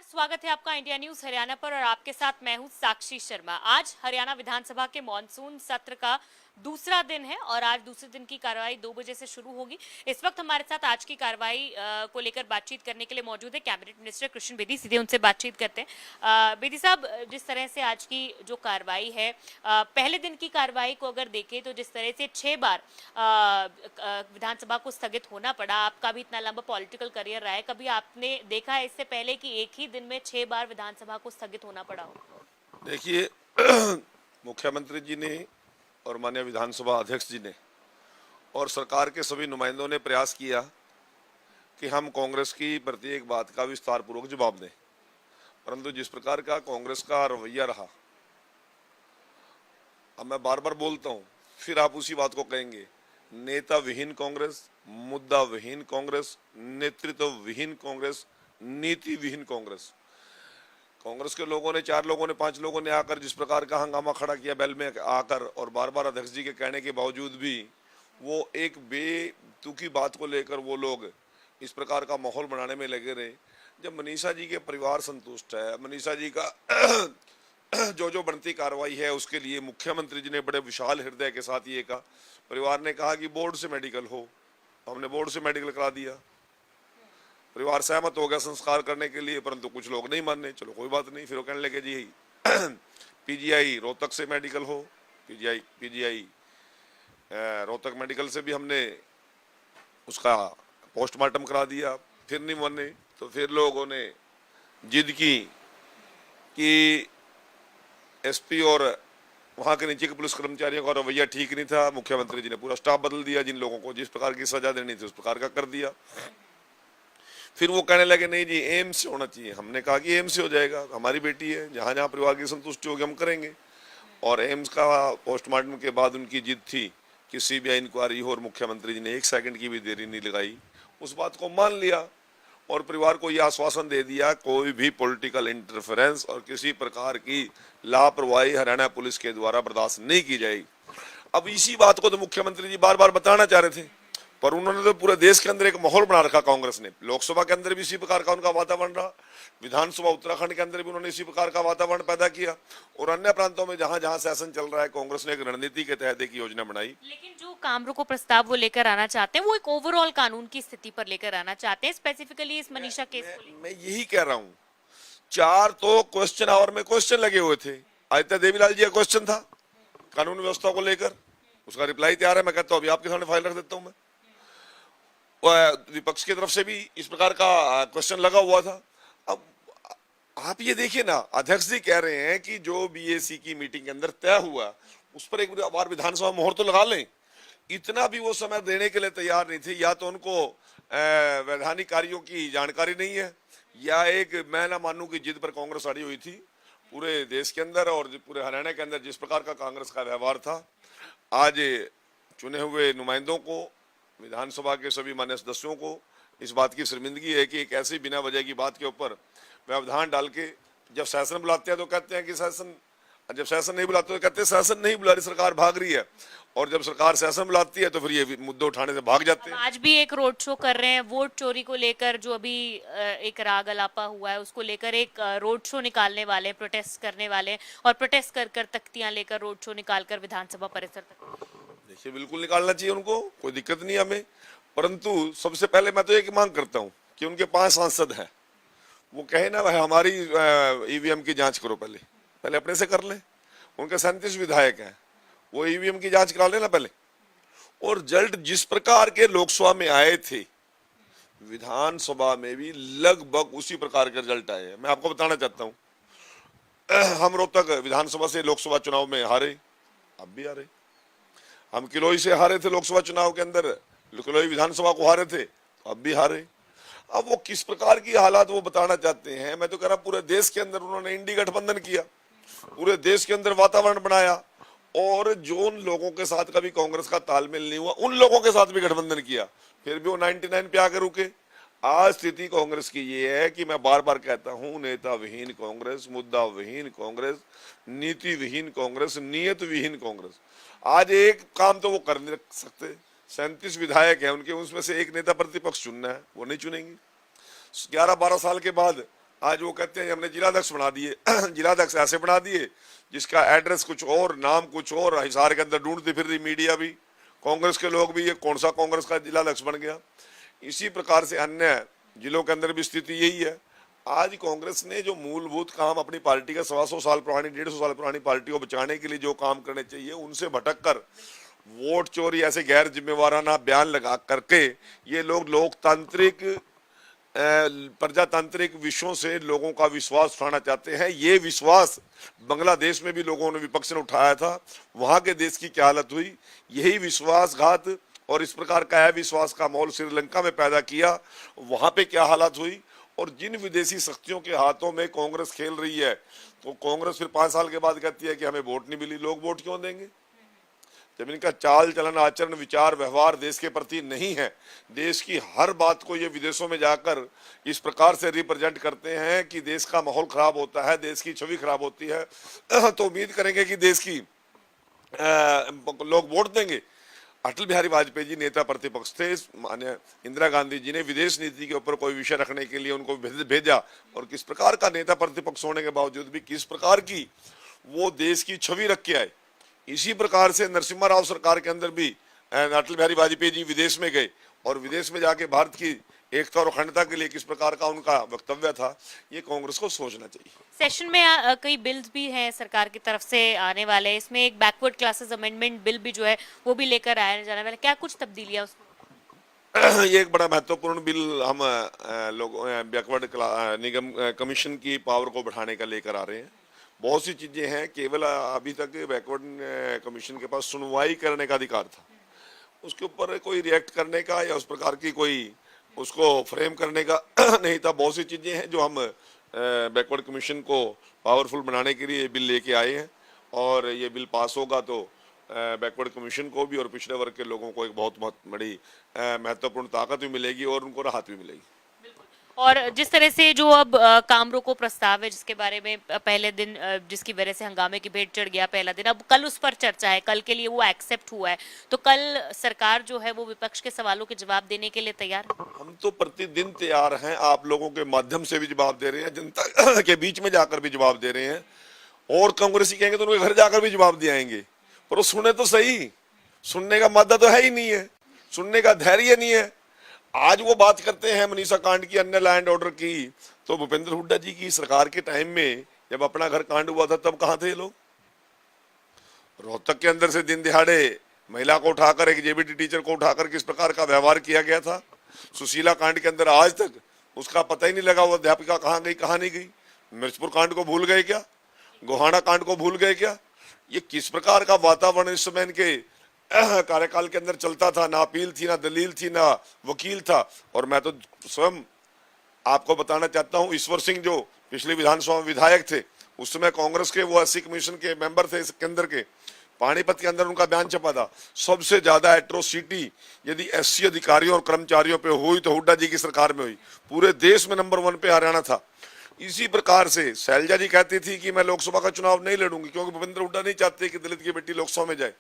नमस्कार, स्वागत है आपका इंडिया न्यूज हरियाणा पर और आपके साथ मैं हूं साक्षी शर्मा। आज हरियाणा विधानसभा के मॉनसून सत्र का दूसरा दिन है और आज दूसरे दिन की कार्रवाई 2 बजे से शुरू होगी। इस वक्त हमारे साथ आज की कार्रवाई को लेकर बातचीत करने के लिए मौजूद है कैबिनेट मिनिस्टर कृष्ण बेदी। सीधे उनसे बातचीत करते हैं। बेदी साहब, जिस तरह से आज की जो कार्रवाई है, पहले दिन की कार्रवाई को अगर देखें तो जिस तरह से 6 बार विधानसभा को स्थगित होना पड़ा, आपका भी इतना लंबा पॉलिटिकल करियर रहा है, कभी आपने देखा है इससे पहले कि एक ही दिन में 6 बार विधानसभा को स्थगित होना पड़ा हो? देखिए, मुख्यमंत्री जी ने और माननीय विधानसभा अध्यक्ष जी ने और सरकार के सभी नुमाइंदों ने प्रयास किया कि हम कांग्रेस की प्रत्येक बात का विस्तार पूर्वक जवाब दें, परंतु जिस प्रकार का कांग्रेस का रवैया रहा, अब मैं बार बार बोलता हूं, फिर आप उसी बात को कहेंगे, नेता विहीन कांग्रेस, मुद्दा विहीन कांग्रेस, नेतृत्व विहीन कांग्रेस, नीति विहीन कांग्रेस। कांग्रेस के लोगों ने, 4 लोगों ने, 5 लोगों ने आकर जिस प्रकार का हंगामा खड़ा किया बेल में आकर, और बार बार अध्यक्ष जी के कहने के बावजूद भी वो एक बेतुकी बात को लेकर वो लोग इस प्रकार का माहौल बनाने में लगे रहे। जब मनीषा जी के परिवार संतुष्ट है, मनीषा जी का जो बनती कार्रवाई है उसके लिए मुख्यमंत्री जी ने बड़े विशाल हृदय के साथ ये कहा, परिवार ने कहा कि बोर्ड से मेडिकल हो, हमने बोर्ड से मेडिकल करा दिया। परिवार सहमत हो गया संस्कार करने के लिए, परंतु कुछ लोग नहीं माने। चलो कोई बात नहीं, फिर वो कहने लगे जी पीजीआई रोहतक से मेडिकल हो, पीजीआई रोहतक मेडिकल से भी हमने उसका पोस्टमार्टम करा दिया। फिर नहीं माने तो फिर लोगों ने जिद की कि एसपी और वहां के नीचे के पुलिस कर्मचारियों का रवैया ठीक नहीं था। मुख्यमंत्री जी ने पूरा स्टाफ बदल दिया, जिन लोगों को जिस प्रकार की सजा देनी थी उस प्रकार का कर दिया। फिर वो कहने लगे नहीं जी एम्स से होना चाहिए। हमने कहा कि एम्स से हो जाएगा, हमारी बेटी है, जहां जहां परिवार की संतुष्टि होगी हम करेंगे। और एम्स का पोस्टमार्टम के बाद उनकी जिद थी कि सीबीआई इंक्वायरी हो, और मुख्यमंत्री जी ने 1 सेकंड की भी देरी नहीं लगाई, उस बात को मान लिया और परिवार को यह आश्वासन दे दिया कोई भी पॉलिटिकल इंटरफेरेंस और किसी प्रकार की लापरवाही हरियाणा पुलिस के द्वारा बर्दाश्त नहीं की जाएगी। अब इसी बात को तो मुख्यमंत्री जी बार बार बताना चाह रहे थे, पर उन्होंने तो पूरे देश के अंदर एक माहौल बना रखा कांग्रेस ने। लोकसभा के अंदर भी इसी प्रकार का उनका वातावरण रहा, विधानसभा उत्तराखंड के अंदर भी उन्होंने इसी प्रकार का वातावरण पैदा किया, और अन्य प्रांतों में जहां जहां शासन चल रहा है कांग्रेस ने एक रणनीति के तहत एक योजना बनाई। लेकिन जो काम रोको प्रस्ताव वो लेकर आना चाहते हैं, वो एक ओवरऑल कानून की स्थिति पर लेकर आना चाहते हैं, स्पेसिफिकली इस मनीषा केस को। मैं यही कह रहा हूँ, 4 तो क्वेश्चन आवर में क्वेश्चन लगे हुए थे। आदित्य देवीलाल जी का क्वेश्चन था कानून व्यवस्था को लेकर, उसका रिप्लाई तैयार है, मैं कहता हूँ अभी आपके सामने फाइल रख देता हूँ। मैं विपक्ष की तरफ से भी इस प्रकार का क्वेश्चन लगा हुआ था। अब आप ये देखिए ना, अध्यक्ष जी कह रहे हैं कि जो बीएसी की मीटिंग के अंदर तय हुआ उस पर एक बार विधानसभा मोहर तो लगा लें। इतना भी वो समय देने के लिए तैयार नहीं थे। या तो उनको वैधानिक कार्यों की जानकारी नहीं है, या एक मैं ना मानूं की जिद पर कांग्रेस अड़ी हुई थी। पूरे देश के अंदर और पूरे हरियाणा के अंदर जिस प्रकार का कांग्रेस का व्यवहार था, आज चुने हुए नुमाइंदों को, विधानसभा के सभी मान्य सदस्यों को इस बात की शर्मिंदगी है कि एक ऐसी बिना वजह की बात के ऊपर व्यवधान डाल के, जब शासन बुलाते हैं तो कहते हैं कि शासन, जब शासन नहीं बुलाते तो कहते हैं शासन नहीं बुला रही, सरकार भाग रही है, और जब सरकार शासन बुलाती है तो फिर ये मुद्दे उठाने से भाग जाते हैं। आज भी एक रोड शो कर रहे हैं वोट चोरी को लेकर, जो अभी एक राग अलापा हुआ है उसको लेकर एक रोड शो निकालने वाले, प्रोटेस्ट करने वाले, और प्रोटेस्ट कर कर तख्तियां लेकर रोड शो निकालकर विधानसभा परिसर तक। देखिए, बिल्कुल निकालना चाहिए उनको, कोई दिक्कत नहीं हमें, परंतु सबसे पहले मैं तो एक मांग करता हूँ कि उनके 5 सांसद हैं, वो कहे ना भाई हमारी ईवीएम की जांच करो, पहले अपने से कर ले। उनके 37 विधायक हैं, वो ईवीएम की जांच करा लेना पहले। और रिजल्ट जिस प्रकार के लोकसभा में आए थे, विधानसभा में भी लगभग उसी प्रकार के रिजल्ट आए हैं। मैं आपको बताना चाहता हूँ, हम रोहतक विधानसभा से लोकसभा चुनाव में हारे, अब भी हारे। हम किलोई से हारे थे लोकसभा चुनाव के अंदर, किलोई विधानसभा को हारे थे, अब भी हारे। अब वो किस प्रकार की हालात वो बताना चाहते हैं। मैं तो कह रहा पूरे देश के अंदर उन्होंने इंडी गठबंधन किया, पूरे देश के अंदर वातावरण बनाया, और जो उन लोगों के साथ कभी कांग्रेस का तालमेल नहीं हुआ उन लोगों के साथ भी गठबंधन किया, फिर भी वो 99 पे आकर रुके। आज स्थिति कांग्रेस की ये है कि मैं बार बार कहता हूं, नेता विहीन कांग्रेस, मुद्दा विहीन कांग्रेस, नीति विहीन कांग्रेस, नियत विहीन कांग्रेस। आज एक काम तो वो कर नहीं सकते, 37 विधायक हैं उनके, उसमें से एक नेता प्रतिपक्ष चुनना है, वो नहीं चुनेंगे। 11-12 साल के बाद आज वो कहते हैं हमने जिलाध्यक्ष बना दिए जिलाध्यक्ष ऐसे बना दिए जिसका एड्रेस कुछ और, नाम कुछ और, हिसार के अंदर ढूंढती फिर रही मीडिया भी, कांग्रेस के लोग भी, ये कौन सा कांग्रेस का जिलाध्यक्ष बन गया। इसी प्रकार से अन्य जिलों के अंदर भी स्थिति यही है। आज कांग्रेस ने जो मूलभूत काम अपनी पार्टी का 125 साल पुरानी 150 साल पुरानी पार्टी को बचाने के लिए जो काम करने चाहिए उनसे भटक कर वोट चोरी ऐसे गैर जिम्मेवाराना बयान लगा करके ये लोग लोकतांत्रिक प्रजातांत्रिक विषयों से लोगों का विश्वास उठाना चाहते हैं। ये विश्वास बांग्लादेश में भी लोगों ने विपक्ष ने उठाया था, वहां के देश की क्या हालत हुई। यही विश्वासघात और इस प्रकार का विश्वास का माहौल श्रीलंका में पैदा किया, वहां पे क्या हालत हुई। और जिन विदेशी शक्तियों के हाथों में कांग्रेस खेल रही है, तो कांग्रेस फिर 5 साल के बाद कहती है कि हमें वोट नहीं मिली। लोग वोट क्यों देंगे जब इनका चाल चलन आचरण विचार व्यवहार देश के प्रति नहीं है। देश की हर बात को ये विदेशों में जाकर इस प्रकार से रिप्रेजेंट करते हैं कि देश का माहौल खराब होता है, देश की छवि खराब होती है। तो उम्मीद करेंगे कि देश की लोग वोट देंगे। अटल बिहारी वाजपेयी जी नेता प्रतिपक्ष थे, माननीय इंदिरा गांधी जी ने विदेश नीति के ऊपर कोई विषय रखने के लिए उनको भेजा, और किस प्रकार का नेता प्रतिपक्ष होने के बावजूद भी किस प्रकार की वो देश की छवि रख के आए। इसी प्रकार से नरसिम्हा राव सरकार के अंदर भी अटल बिहारी वाजपेयी जी विदेश में गए और विदेश में जाके भारत की एकता और अखंडता के लिए किस प्रकार का उनका वक्तव्य था, ये कांग्रेस को सोचना चाहिए। सेशन में कई बिल्स भी हैं सरकार की तरफ से आने वाले, इसमें एक बैकवर्ड क्लासेस अमेंडमेंट बिल भी जो है वो भी लेकर आया जाने वाला, क्या कुछ तब्दीलियां उसमें? ये एक बड़ा महत्वपूर्ण बिल हम लोग बैकवर्ड निगम कमीशन की पावर को बढ़ाने का लेकर आ रहे हैं। बहुत सी चीजें हैं, केवल अभी तक बैकवर्ड कमीशन के पास सुनवाई करने का अधिकार था, उसके ऊपर कोई रिएक्ट करने का या उस प्रकार की कोई उसको फ्रेम करने का नहीं था। बहुत सी चीजें हैं जो हम बैकवर्ड कमीशन को पावरफुल बनाने के लिए बिल लेके आए हैं, और ये बिल पास होगा तो बैकवर्ड कमीशन को भी और पिछड़े वर्ग के लोगों को एक बहुत बड़ी महत्वपूर्ण ताकत भी मिलेगी और उनको राहत भी मिलेगी। और जिस तरह से जो अब काम रोको प्रस्ताव है, जिसके बारे में पहले दिन जिसकी वजह से हंगामे की भेंट चढ़ गया पहला दिन, अब कल उस पर चर्चा है, कल के लिए वो एक्सेप्ट हुआ है, तो कल सरकार जो है वो विपक्ष के सवालों के जवाब देने के लिए तैयार है? हम तो प्रतिदिन तैयार हैं, आप लोगों के माध्यम से भी जवाब दे रहे हैं, जनता के बीच में जाकर भी जवाब दे रहे हैं, और कांग्रेसी कहेंगे तो उनके घर जाकर भी जवाब दे आएंगे। पर वो सुने तो सही, सुनने का मादा तो है ही नहीं है, सुनने का धैर्य नहीं है। आज वो बात करते हैं मनीषा कांड की, अन्य लैंड ऑर्डर की, तो भूपेंद्र हुड्डा जी की सरकार के टाइम में जब अपना घर कांड हुआ था तब कहां थे लोग? रोहतक के अंदर से दिन दिहाड़े महिला को उठाकर, एक जेबीटी टीचर को उठाकर किस प्रकार का व्यवहार किया गया था। सुशीला कांड के अंदर आज तक उसका पता ही नहीं लगा वो अध्यापिका कहाँ गई कहाँ नहीं गई। मिर्चपुर कांड को भूल गए क्या? गोहाना कांड को भूल गए क्या? ये किस प्रकार का वातावरण इस समय इनके कार्यकाल के अंदर चलता था। ना अपील थी, ना दलील थी, ना वकील था। और मैं तो स्वयं आपको बताना चाहता हूं, ईश्वर सिंह जो पिछले विधानसभा में विधायक थे, उस समय कांग्रेस के वो 80 कमीशन के मेंबर थे इस केंद्र के, पानीपत के अंदर उनका बयान छपा था, सबसे ज्यादा एट्रोसिटी यदि एससी अधिकारियों और कर्मचारियों पे हुई तो हुड्डा जी की सरकार में हुई। पूरे देश में नंबर 1 पे हरियाणा था। इसी प्रकार से शैलजा जी कहती थी कि मैं लोकसभा का चुनाव नहीं लड़ूंगी क्योंकि भूपेंद्र हुड्डा नहीं चाहते कि दलित की बेटी लोकसभा में जाए।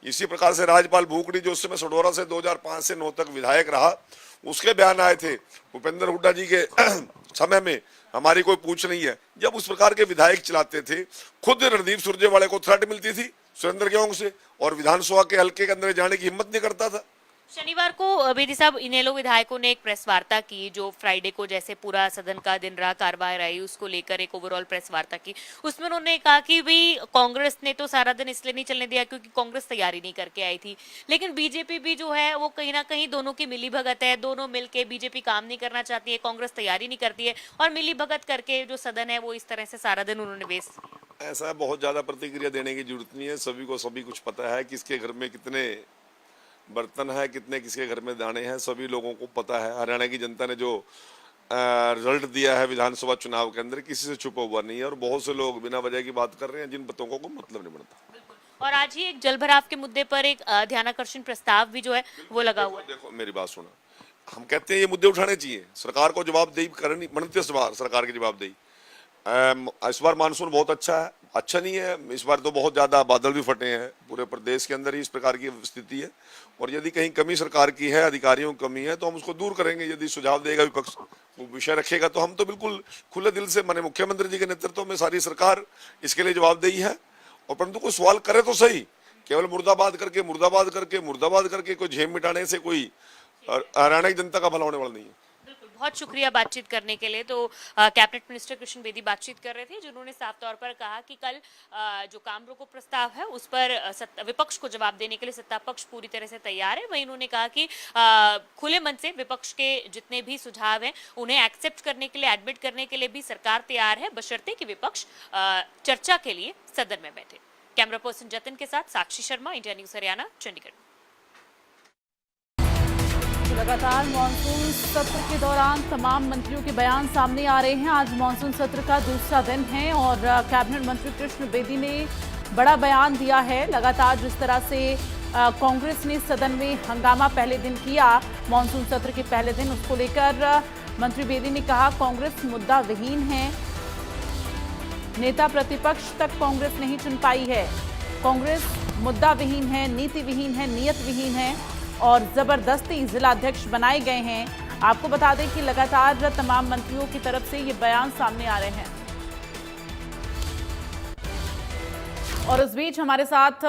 इसी प्रकार से राजपाल भूकड़ी जो उस समय सडोरा से 2005 से 9 तक विधायक रहा, उसके बयान आए थे भूपेंद्र हुड्डा जी के समय में हमारी कोई पूछ नहीं है। जब उस प्रकार के विधायक चलाते थे, खुद रणदीप सुरजेवाला को थ्रेट मिलती थी सुरेंद्र गेहूं से, और विधानसभा के हल्के के अंदर जाने की हिम्मत नहीं करता था। शनिवार को बेदी साहब इनेलो विधायकों ने एक प्रेस वार्ता की, जो फ्राइडे को जैसे पूरा सदन का दिन रहा, कार्यवाही रही, उसको लेकर एक ओवरऑल प्रेस वार्ता की। उसमें उन्होंने कहा कि भाई कांग्रेस ने तो सारा दिन इसलिए नहीं चलने दिया क्योंकि कांग्रेस तैयारी नहीं करके आई थी, लेकिन बीजेपी भी जो है वो कहीं ना कहीं दोनों की मिली भगत है, दोनों मिलके बीजेपी काम नहीं करना चाहती है, कांग्रेस तैयारी नहीं करती है, और मिली भगत करके जो सदन है वो इस तरह से सारा दिन उन्होंने वेस्ट। ऐसा बहुत ज्यादा प्रतिक्रिया देने की जरूरत नहीं है, सभी को सभी कुछ पता है, किसके घर में कितने बर्तन है, कितने किसके घर में दाने हैं, सभी लोगों को पता है। हरियाणा की जनता ने जो रिजल्ट दिया है विधानसभा चुनाव के अंदर, किसी से छुपा हुआ नहीं है, और बहुत से लोग बिना वजह की बात कर रहे हैं जिन बातों को कोई मतलब नहीं बनता। और आज ही एक जल भराव के मुद्दे पर एक ध्यानाकर्षण प्रस्ताव भी जो है वो लगा हुआ है। देखो मेरी बात सुनो, हम कहते हैं ये मुद्दे उठाने चाहिए, सरकार को जवाबदेही करनी बनती है, सरकार की जवाबदेही। इस बार मानसून बहुत अच्छा नहीं है, इस बार तो बहुत ज्यादा बादल भी फटे हैं, पूरे प्रदेश के अंदर ही इस प्रकार की स्थिति है, और यदि कहीं कमी सरकार की है, अधिकारियों की कमी है, तो हम उसको दूर करेंगे यदि सुझाव देगा विपक्ष। वो विषय रखेगा तो हम तो बिल्कुल खुले दिल से, माने मुख्यमंत्री जी के नेतृत्व में सारी सरकार इसके लिए जवाबदेही है। और परंतु कोई सवाल करे तो सही, केवल मुर्दाबाद करके कोई झेम मिटाने से कोई हरियाणा की जनता का भला होने वाला नहीं है। बिल्कुल, बहुत शुक्रिया बातचीत करने के लिए। तो कैबिनेट मिनिस्टर कृष्ण बेदी बातचीत कर रहे थे, जिन्होंने साफ तौर पर कहा कि कल जो काम रोको प्रस्ताव है उस पर विपक्ष को जवाब देने के लिए सत्ता पक्ष पूरी तरह से तैयार है। वहीं उन्होंने कहा कि खुले मन से विपक्ष के जितने भी सुझाव हैं उन्हें एक्सेप्ट करने के लिए, एडमिट करने के लिए भी सरकार तैयार है, बशर्ते कि विपक्ष चर्चा के लिए सदन में बैठे। कैमरा पर्सन जतिन के साथ साक्षी शर्मा, इंडिया न्यूज हरियाणा, चंडीगढ़। लगातार मानसून सत्र के दौरान तमाम मंत्रियों के बयान सामने आ रहे हैं। आज मानसून सत्र का दूसरा दिन है और कैबिनेट मंत्री कृष्ण बेदी ने बड़ा बयान दिया है। लगातार जिस तरह से कांग्रेस ने सदन में हंगामा पहले दिन किया, मानसून सत्र के पहले दिन, उसको लेकर मंत्री बेदी ने कहा कांग्रेस मुद्दा विहीन है, नेता प्रतिपक्ष तक कांग्रेस नहीं चुन पाई है, कांग्रेस मुद्दा विहीन है, नीति विहीन है, नियत विहीन है और जबरदस्ती जिलाध्यक्ष बनाए गए हैं। आपको बता दें कि लगातार तमाम मंत्रियों की तरफ से ये बयान सामने आ रहे हैं। और इस बीच हमारे साथ